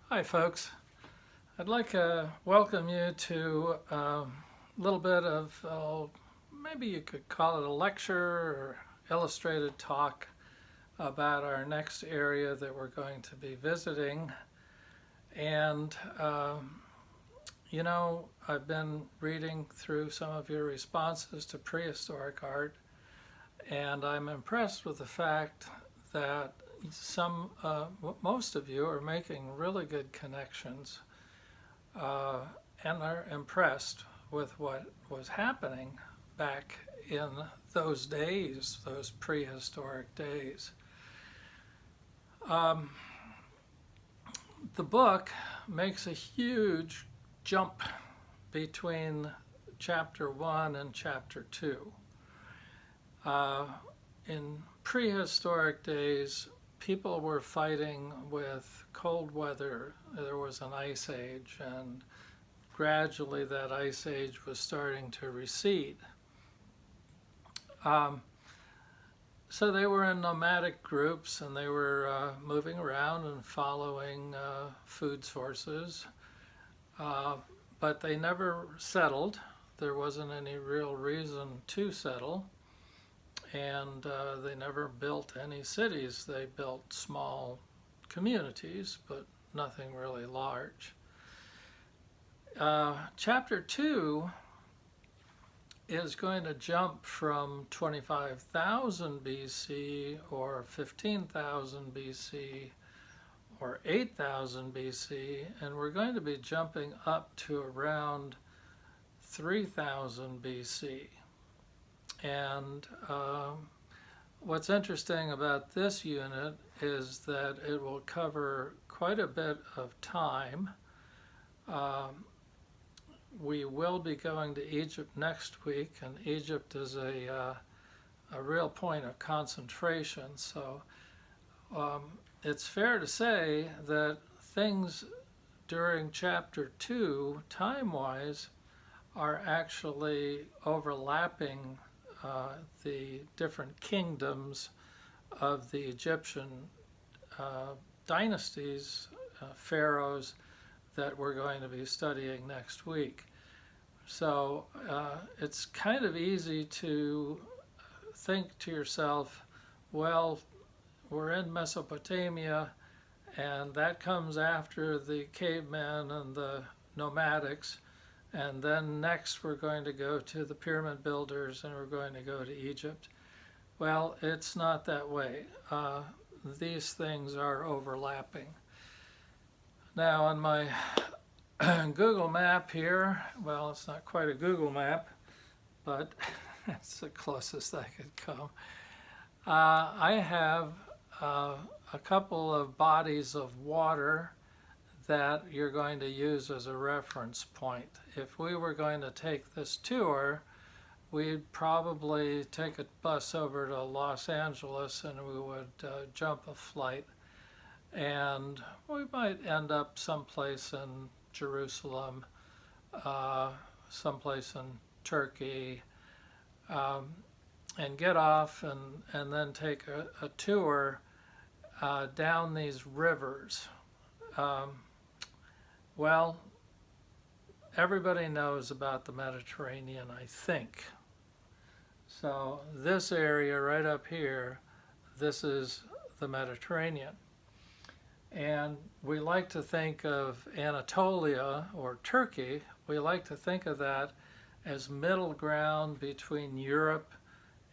Hi, folks. I'd like to welcome you to a little bit of, maybe you could call it a lecture or illustrated talk about our next area that we're going to be visiting. And, I've been reading through some of your responses to prehistoric art, and I'm impressed with the fact that most of you are making really good connections uh, and are impressed with what was happening back in those days, those prehistoric days. Um, the book makes a huge jump between chapter 1 and chapter 2. Uh, in prehistoric days, people were fighting with cold weather. There was an ice age, and gradually that ice age was starting to recede. Um, so they were in nomadic groups, and they were moving around and following food sources, uh, but they never settled. There wasn't any real reason to settle, and they never built any cities. They built small communities, but nothing really large. Chapter 2 is going to jump from 25,000 BC or 15,000 BC or 8,000 BC, and we're going to be jumping up to around 3,000 BC. And what's interesting about this unit is that it will cover quite a bit of time. We will be going to Egypt next week, and Egypt is a real point of concentration. So it's fair to say that things during chapter 2, time-wise, are actually overlapping the different kingdoms of the Egyptian dynasties, pharaohs, that we're going to be studying next week. So it's kind of easy to think to yourself, well, we're in Mesopotamia, and that comes after the cavemen and the nomadics, and then next we're going to go to the pyramid builders, and we're going to go to Egypt. Well, it's not that way. These things are overlapping. Now, on my Google map here, well, it's not quite a Google map, but it's the closest I could come. I have a couple of bodies of water that you're going to use as a reference point. If we were going to take this tour, we'd probably take a bus over to Los Angeles, and we would jump a flight, and we might end up someplace in Jerusalem, someplace in Turkey, and get off and then take a tour down these rivers. Well, everybody knows about the Mediterranean, I think. So this area right up here, this is the Mediterranean. And we like to think of Anatolia or Turkey, we like to think of that as middle ground between Europe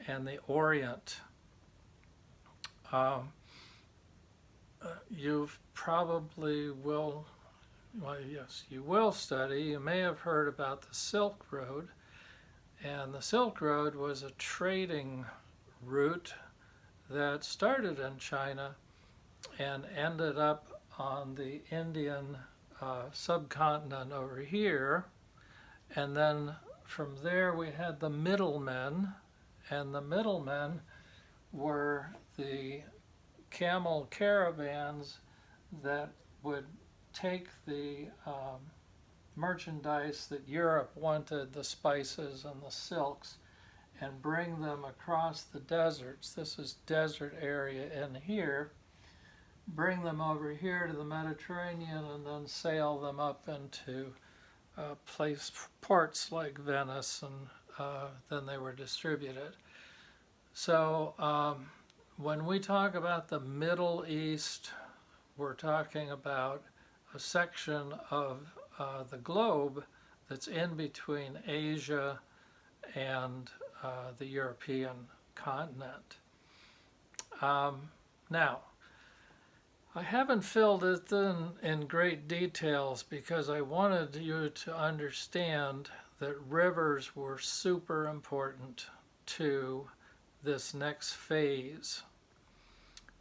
and the Orient. You probably will, well, yes, you will study, you may have heard about the Silk Road. And the Silk Road was a trading route that started in China and ended up on the Indian subcontinent over here. And then from there we had the middlemen, and the middlemen were the camel caravans that would take the merchandise that Europe wanted, the spices and the silks, and bring them across the deserts. This is desert area in here. bring them over here to the Mediterranean, and then sail them up into ports like Venice, and then they were distributed. So when we talk about the Middle East, we're talking about a section of the globe that's in between Asia and the European continent. Now, I haven't filled it in great details because I wanted you to understand that rivers were super important to this next phase.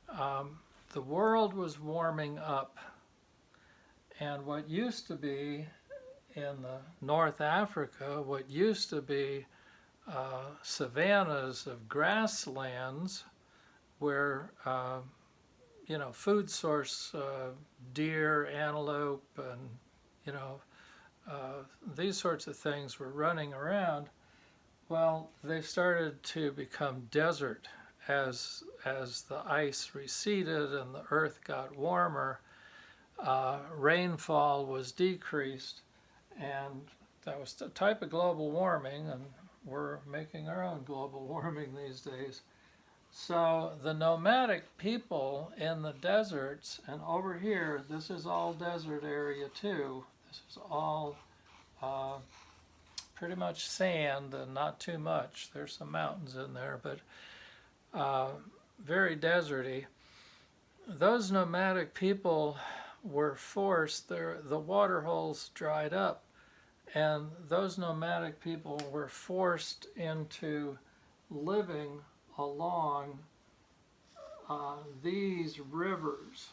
The world was warming up, and what used to be in the North Africa, what used to be savannas of grasslands where food source, deer, antelope, and these sorts of things were running around. Well, they started to become desert as the ice receded and the earth got warmer. Rainfall was decreased, and that was the type of global warming, and we're making our own global warming these days. So the nomadic people in the deserts, and over here, this is all desert area too. This is all pretty much sand and not too much. There's some mountains in there, but very deserty. Those nomadic people were forced, the water holes dried up, and those nomadic people were forced into living along these rivers.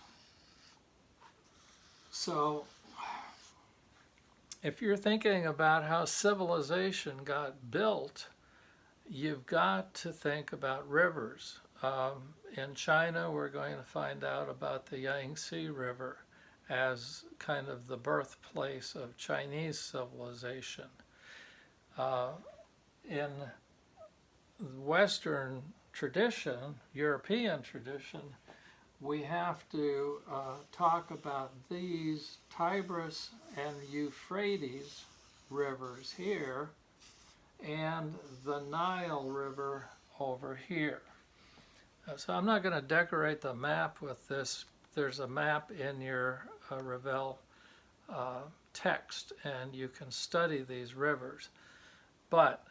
So if you're thinking about how civilization got built, you've got to think about rivers. In China, we're going to find out about the Yangtze River as kind of the birthplace of Chinese civilization. In Western tradition, European tradition, we have to talk about these Tigris and Euphrates rivers here and the Nile River over here. So I'm not going to decorate the map with this. There's a map in your Ravel text, and you can study these rivers. But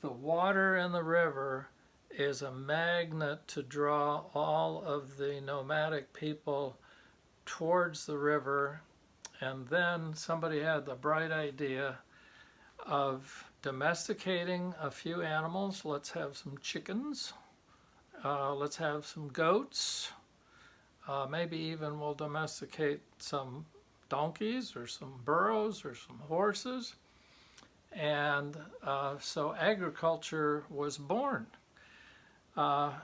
the water in the river is a magnet to draw all of the nomadic people towards the river, and then somebody had the bright idea of domesticating a few animals. Let's have some chickens, let's have some goats, maybe even we'll domesticate some donkeys or some burros or some horses. And so agriculture was born.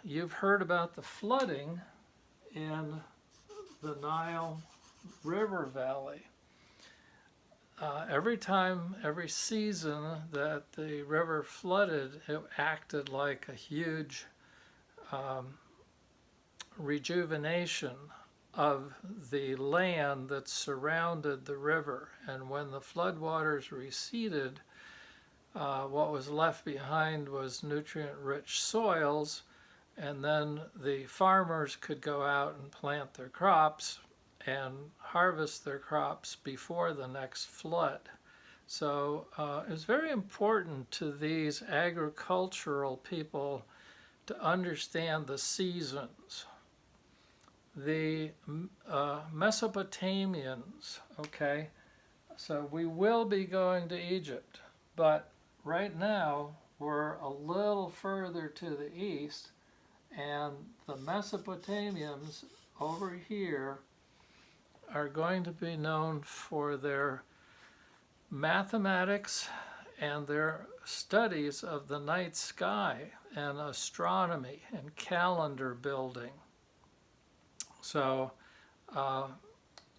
You've heard about the flooding in the Nile River Valley. Every season that the river flooded, it acted like a huge rejuvenation of the land that surrounded the river. And when the floodwaters receded, what was left behind was nutrient-rich soils, and then the farmers could go out and plant their crops and harvest their crops before the next flood. So it was very important to these agricultural people to understand the seasons. The Mesopotamians, okay, so we will be going to Egypt, but right now we're a little further to the east, and the Mesopotamians over here are going to be known for their mathematics and their studies of the night sky and astronomy and calendar building. So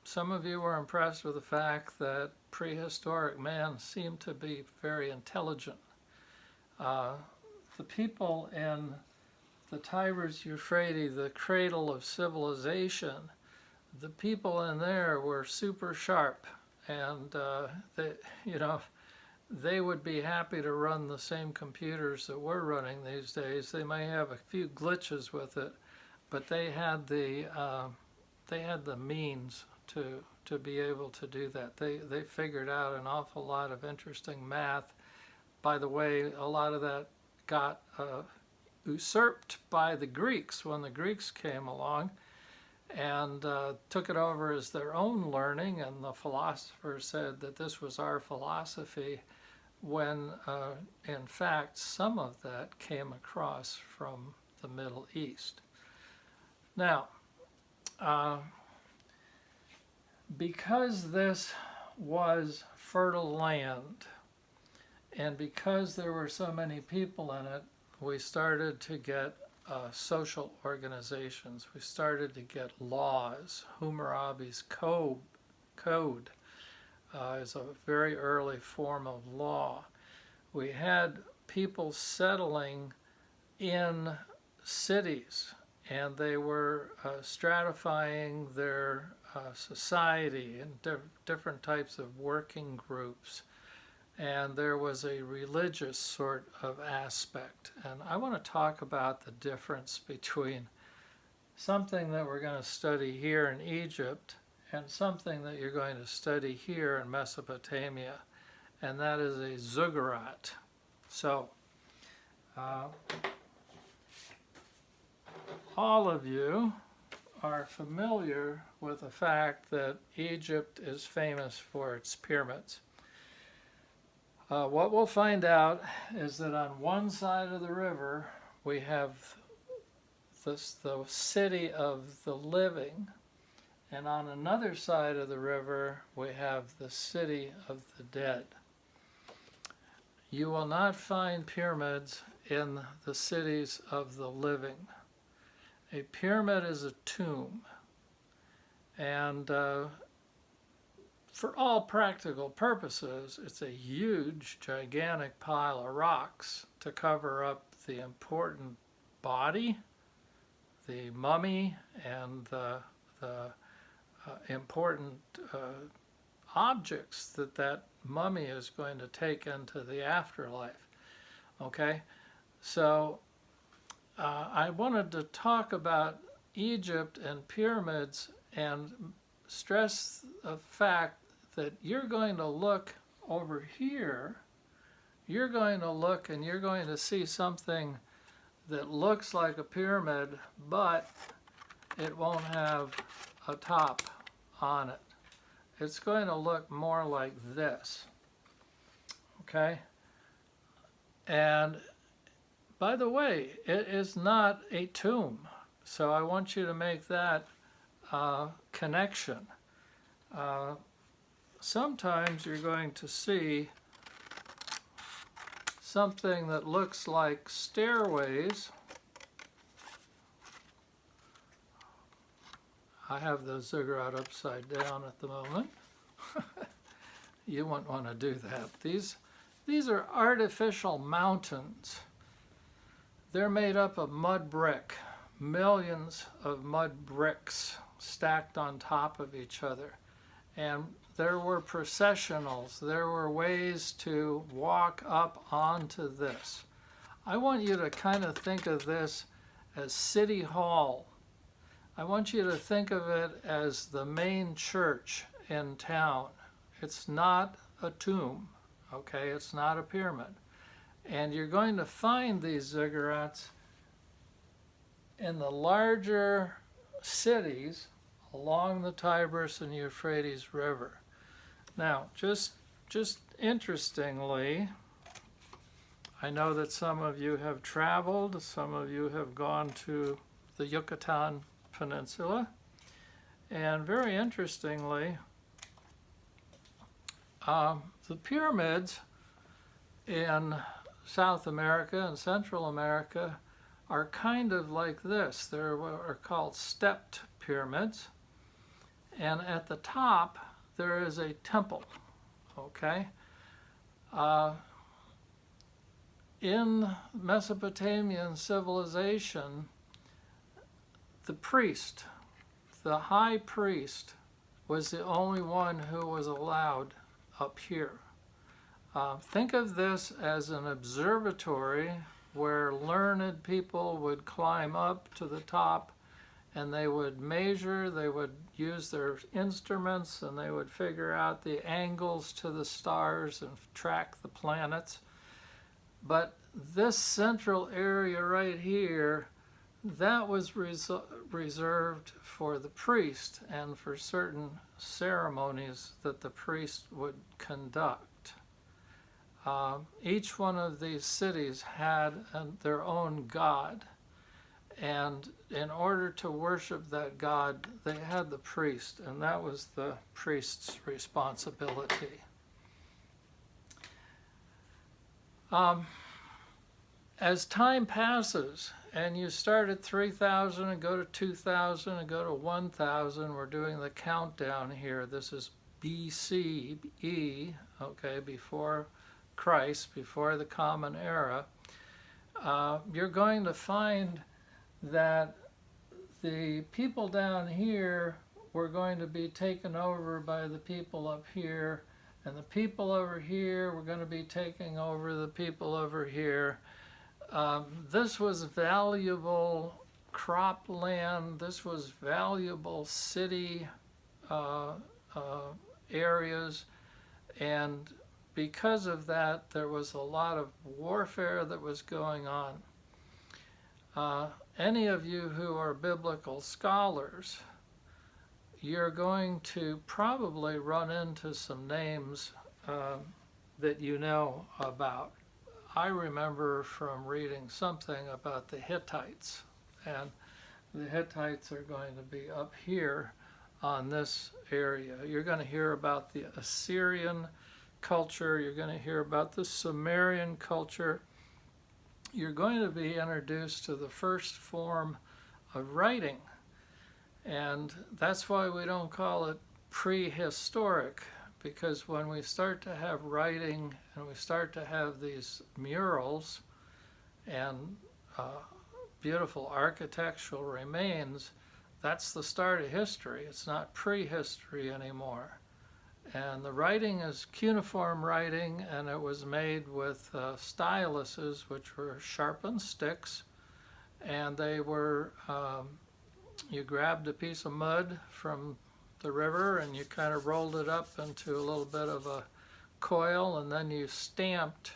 some of you were impressed with the fact that prehistoric man seemed to be very intelligent. The people in the Tigris Euphrates, the cradle of civilization, the people in there were super sharp, and they, you know, they would be happy to run the same computers that we're running these days. They may have a few glitches with it, but they had the means to be able to do that. They figured out an awful lot of interesting math. By the way, a lot of that got usurped by the Greeks when the Greeks came along and took it over as their own learning, and the philosophers said that this was our philosophy, when in fact some of that came across from the Middle East. Now, because this was fertile land, and because there were so many people in it, we started to get social organizations. We started to get laws. Hammurabi's code is a very early form of law. We had people settling in cities, and they were stratifying their society in different types of working groups. And there was a religious sort of aspect. And I want to talk about the difference between something that we're going to study here in Egypt and something that you're going to study here in Mesopotamia, and that is a ziggurat. So, all of you are familiar with the fact that Egypt is famous for its pyramids. What we'll find out is that on one side of the river we have the city of the living, and on another side of the river we have the city of the dead. You will not find pyramids in the cities of the living. A pyramid is a tomb, and for all practical purposes, it's a huge, gigantic pile of rocks to cover up the important body, the mummy, and the important objects that mummy is going to take into the afterlife. Okay? So I wanted to talk about Egypt and pyramids and stress the fact that you're going to look over here, you're going to look and you're going to see something that looks like a pyramid, but it won't have a top on it. It's going to look more like this, okay? And by the way, it is not a tomb, so I want you to make that connection. Sometimes you're going to see something that looks like stairways. I have the ziggurat upside down at the moment. You wouldn't want to do that. These are artificial mountains. They're made up of mud brick, millions of mud bricks stacked on top of each other. And there were processionals. There were ways to walk up onto this. I want you to kind of think of this as City Hall. I want you to think of it as the main church in town. It's not a tomb, okay? It's not a pyramid. And you're going to find these ziggurats in the larger cities along the Tigris and Euphrates River. Now, just interestingly, I know that some of you have traveled, some of you have gone to the Yucatan Peninsula, and very interestingly, the pyramids in South America and Central America are kind of like this. They're what are called stepped pyramids, and at the top there is a temple, okay? in Mesopotamian civilization, the priest, the high priest, was the only one who was allowed up here. Think of this as an observatory where learned people would climb up to the top and they would measure, they would use their instruments, and they would figure out the angles to the stars and track the planets. But this central area right here, that was reserved for the priest and for certain ceremonies that the priest would conduct. Each one of these cities had their own god, and in order to worship that god, they had the priest, and that was the priest's responsibility. As time passes, and you start at 3,000 and go to 2,000 and go to 1,000, we're doing the countdown here. This is BCE, okay, before Christ, before the Common Era. You're going to find that the people down here were going to be taken over by the people up here, and the people over here were going to be taking over the people over here. This was valuable cropland. This was valuable city areas, and because of that, there was a lot of warfare that was going on. Any of you who are biblical scholars, you're going to probably run into some names that you know about. I remember from reading something about the Hittites, and the Hittites are going to be up here on this area. You're going to hear about the Assyrian culture. You're going to hear about the Sumerian culture. You're going to be introduced to the first form of writing, and that's why we don't call it prehistoric, because when we start to have writing and we start to have these murals and beautiful architectural remains, that's the start of history. It's not prehistory anymore. And the writing is cuneiform writing, and it was made with styluses, which were sharpened sticks, and they were, you grabbed a piece of mud from the river and you kind of rolled it up into a little bit of a coil, and then you stamped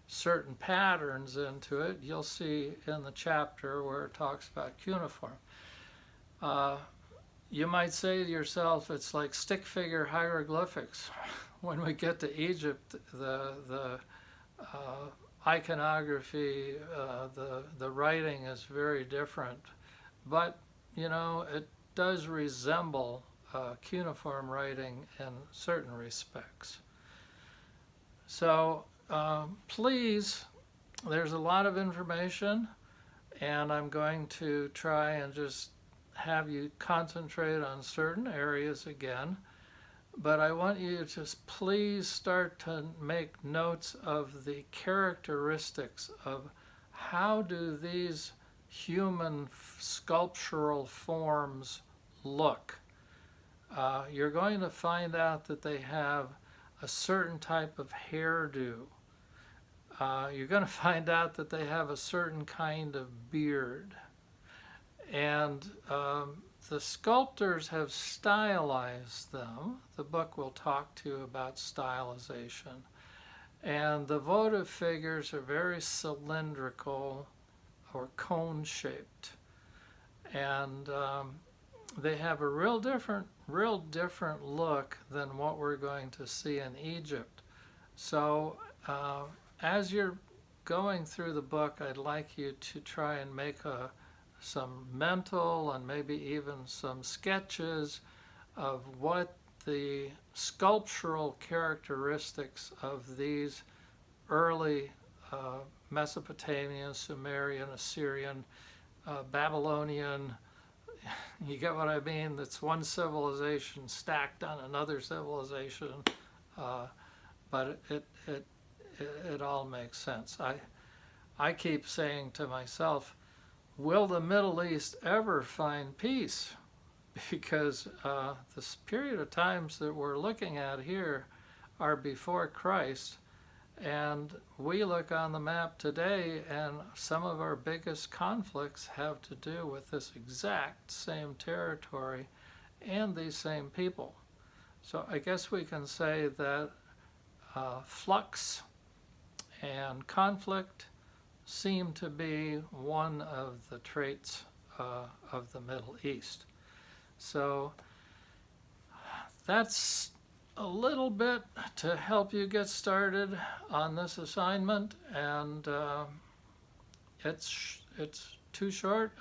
certain patterns into it. You'll see in the chapter where it talks about cuneiform. You might say to yourself, it's like stick figure hieroglyphics. When we get to Egypt, the iconography, the writing is very different. But, you know, it does resemble cuneiform writing in certain respects. So please, there's a lot of information, and I'm going to try and just have you concentrate on certain areas again, but I want you to please start to make notes of the characteristics of how do these human sculptural forms look. You're going to find out that they have a certain type of hairdo. You're going to find out that they have a certain kind of beard. And the sculptors have stylized them. The book will talk to you about stylization. And the votive figures are very cylindrical or cone-shaped. And they have a real different look than what we're going to see in Egypt. So as you're going through the book, I'd like you to try and make some mental and maybe even some sketches of what the sculptural characteristics of these early Mesopotamian, Sumerian, Assyrian, Babylonian, you get what I mean? That's one civilization stacked on another civilization, but it all makes sense. I keep saying to myself, will the Middle East ever find peace? Because this period of times that we're looking at here are before Christ, and we look on the map today, and some of our biggest conflicts have to do with this exact same territory and these same people. So I guess we can say that flux and conflict seem to be one of the traits of the Middle East. So that's a little bit to help you get started on this assignment, and it's too short.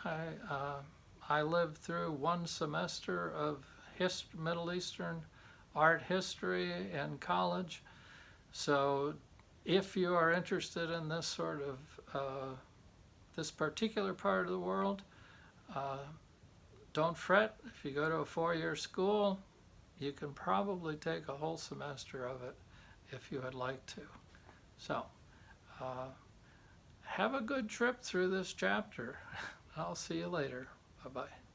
I lived through one semester of Middle Eastern art history in college, so if you are interested in this sort of this particular part of the world, don't fret. If you go to a 4-year school, you can probably take a whole semester of it if you would like to. So have a good trip through this chapter. I'll see you later. Bye-bye.